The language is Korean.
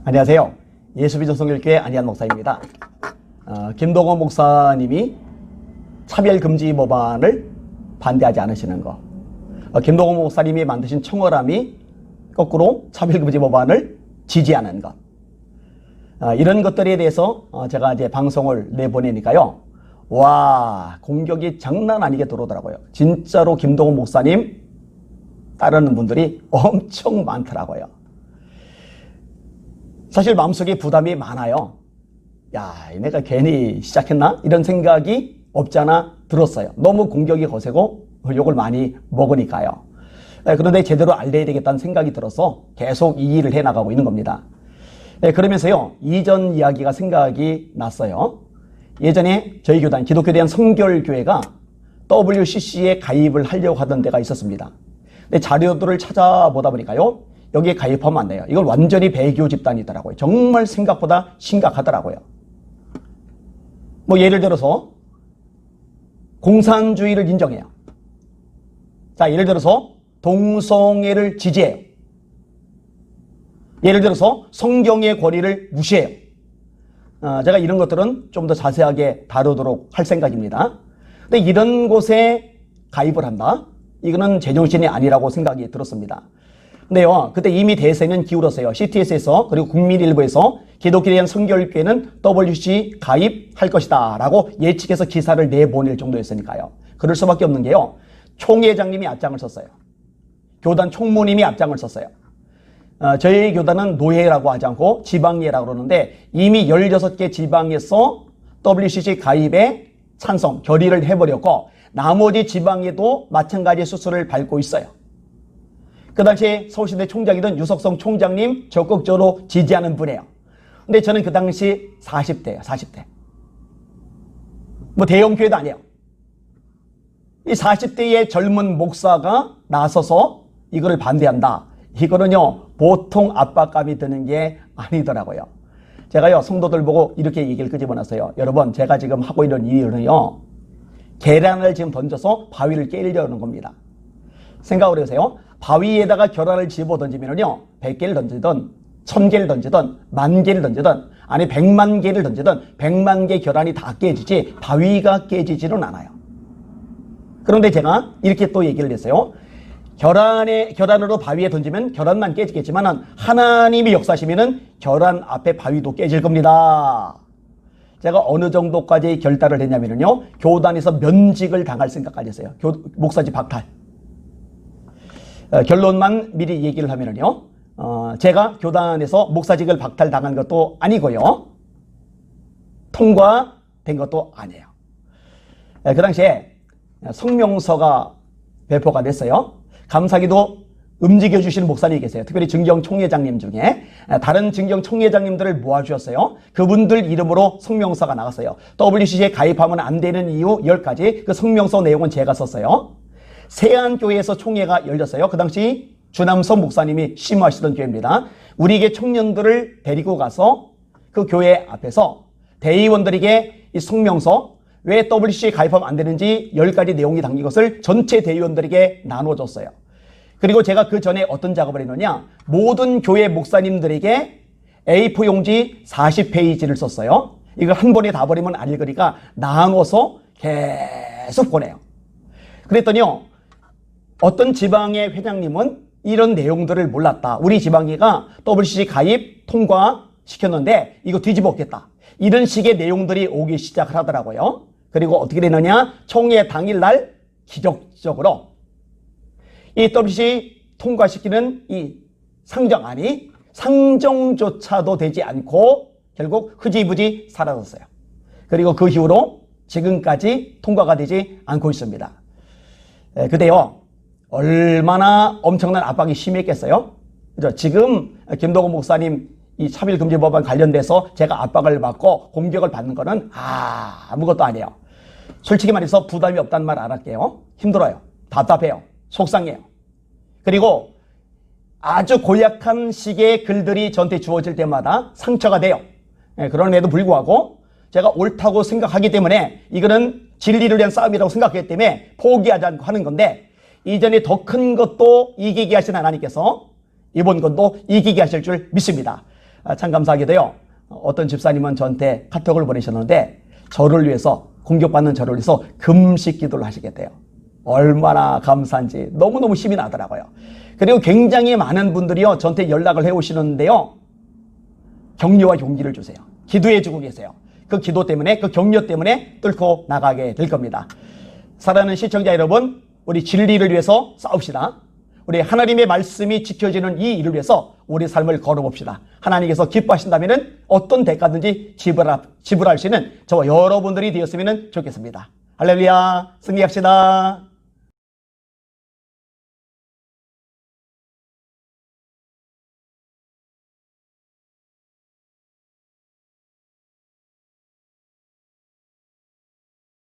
안녕하세요. 예수비전성결교회 안희한 목사입니다. 김동원 목사님이 차별금지 법안을 반대하지 않으시는 거, 김동원 목사님이 만드신 청어람이 거꾸로 차별금지 법안을 지지하는 것, 이런 것들에 대해서 제가 이제 방송을 내보내니까요, 와, 공격이 장난 아니게 들어오더라고요. 진짜로 김동원 목사님 따르는 분들이 엄청 많더라고요. 사실 마음속에 부담이 많아요. 야, 내가 괜히 시작했나? 이런 생각이 없잖아 들었어요. 너무 공격이 거세고 욕을 많이 먹으니까요. 그런데 제대로 알려야 되겠다는 생각이 들어서 계속 이 일을 해나가고 있는 겁니다. 그러면서요, 이전 이야기가 생각이 났어요. 예전에 저희 교단, 기독교 대한 성결교회가 WCC에 가입을 하려고 하던 데가 있었습니다. 근데 자료들을 찾아보다 보니까요, 여기에 가입하면 안 돼요. 이건 완전히 배교 집단이더라고요. 정말 생각보다 심각하더라고요. 뭐 예를 들어서 공산주의를 인정해요. 자, 예를 들어서 동성애를 지지해요. 예를 들어서 성경의 권위를 무시해요. 제가 이런 것들은 좀 더 자세하게 다루도록 할 생각입니다. 근데 이런 곳에 가입을 한다? 이거는 제정신이 아니라고 생각이 들었습니다. 근데요, 그때 이미 대세는 기울었어요. CTS에서, 그리고 국민일보에서 기독교에 대한 성결교회는 WC 가입할 것이다 라고 예측해서 기사를 내보낼 정도였으니까요. 그럴 수밖에 없는 게요, 총회장님이 앞장을 섰어요. 교단 총무님이 앞장을 섰어요. 저희 교단은 노회라고 하지 않고 지방예라고 그러는데, 이미 16개 지방에서 WCC 가입에 찬성, 결의를 해버렸고, 나머지 지방에도 마찬가지 수순을 밟고 있어요. 그 당시에 서울시대 총장이던 유석성 총장님 적극적으로 지지하는 분이에요. 근데 저는 그 당시 40대예요. 40대. 뭐 대형 교회도 아니에요. 이 40대의 젊은 목사가 나서서 이거를 반대한다. 이거는요, 보통 압박감이 드는 게 아니더라고요. 제가요, 성도들 보고 이렇게 얘기를 끄집어놨어요. 여러분, 제가 지금 하고 있는 일은요, 계란을 지금 던져서 바위를 깨려는 겁니다. 생각을 해보세요. 바위에다가 계란을 집어 던지면요, 100개를 던지든 1000개를 던지든 10,000개를 던지든, 아니 100만 개를 던지든 100만 개 계란이 다 깨지지 바위가 깨지지는 않아요. 그런데 제가 이렇게 또 얘기를 했어요. 계란으로 바위에 던지면 계란만 깨지겠지만 하나님이 역사하시면은 계란 앞에 바위도 깨질 겁니다. 제가 어느 정도까지 결단을 했냐면요, 교단에서 면직을 당할 생각까지 했어요. 목사직 박탈. 결론만 미리 얘기를 하면요, 제가 교단에서 목사직을 박탈당한 것도 아니고요, 통과된 것도 아니에요. 그 당시에 성명서가 배포가 됐어요. 감사하게도 움직여주시는 목사님이 계세요. 특별히 증경 총회장님 중에 다른 증경 총회장님들을 모아주셨어요. 그분들 이름으로 성명서가 나갔어요. WCC에 가입하면 안 되는 이유 10가지, 그 성명서 내용은 제가 썼어요. 세안교회에서 총회가 열렸어요. 그 당시 주남선 목사님이 심호하시던 교회입니다. 우리에게 청년들을 데리고 가서 그 교회 앞에서 대의원들에게 이 성명서, 왜 WCC에 가입하면 안 되는지 10가지 내용이 담긴 것을 전체 대의원들에게 나눠줬어요. 그리고 제가 그 전에 어떤 작업을 했느냐, 모든 교회 목사님들에게 A4 용지 40페이지를 썼어요. 이걸 한 번에 다 버리면 안 읽으니까 나눠서 계속 보내요. 그랬더니요, 어떤 지방의 회장님은 이런 내용들을 몰랐다. 우리 지방이가 WCC 가입 통과시켰는데 이거 뒤집었겠다. 이런 식의 내용들이 오기 시작을 하더라고요. 그리고 어떻게 되느냐, 총회 당일날 기적적으로 이 WCC 통과시키는 이 상정안이 상정조차도 되지 않고 결국 흐지부지 사라졌어요. 그리고 그 이후로 지금까지 통과가 되지 않고 있습니다. 그때요, 얼마나 엄청난 압박이 심했겠어요? 그죠? 지금 김동원 목사님 이 차별금지 법안 관련돼서 제가 압박을 받고 공격을 받는 거는 아무것도 아니에요. 솔직히 말해서 부담이 없다는 말 알았게요. 힘들어요. 답답해요. 속상해요. 그리고 아주 고약한 식의 글들이 저한테 주어질 때마다 상처가 돼요. 그럼에도 불구하고 제가 옳다고 생각하기 때문에 이거는 진리를 위한 싸움이라고 생각하기 때문에 포기하지 않고 하는 건데, 이전에 더 큰 것도 이기게 하신 하나님께서 이번 것도 이기게 하실 줄 믿습니다. 참 감사하게도요. 어떤 집사님은 저한테 카톡을 보내셨는데 저를 위해서 공격받는 저를 위해서 금식 기도를 하시겠대요. 얼마나 감사한지 너무너무 힘이 나더라고요. 그리고 굉장히 많은 분들이요 저한테 연락을 해오시는데요. 격려와 용기를 주세요. 기도해 주고 계세요. 그 기도 때문에 그 격려 때문에 뚫고 나가게 될 겁니다. 사랑하는 시청자 여러분, 우리 진리를 위해서 싸웁시다. 우리 하나님의 말씀이 지켜지는 이 일을 위해서 우리 삶을 걸어봅시다. 하나님께서 기뻐하신다면 어떤 대가든지 지불할 수 있는 저와 여러분들이 되었으면 좋겠습니다. 할렐루야, 승리합시다.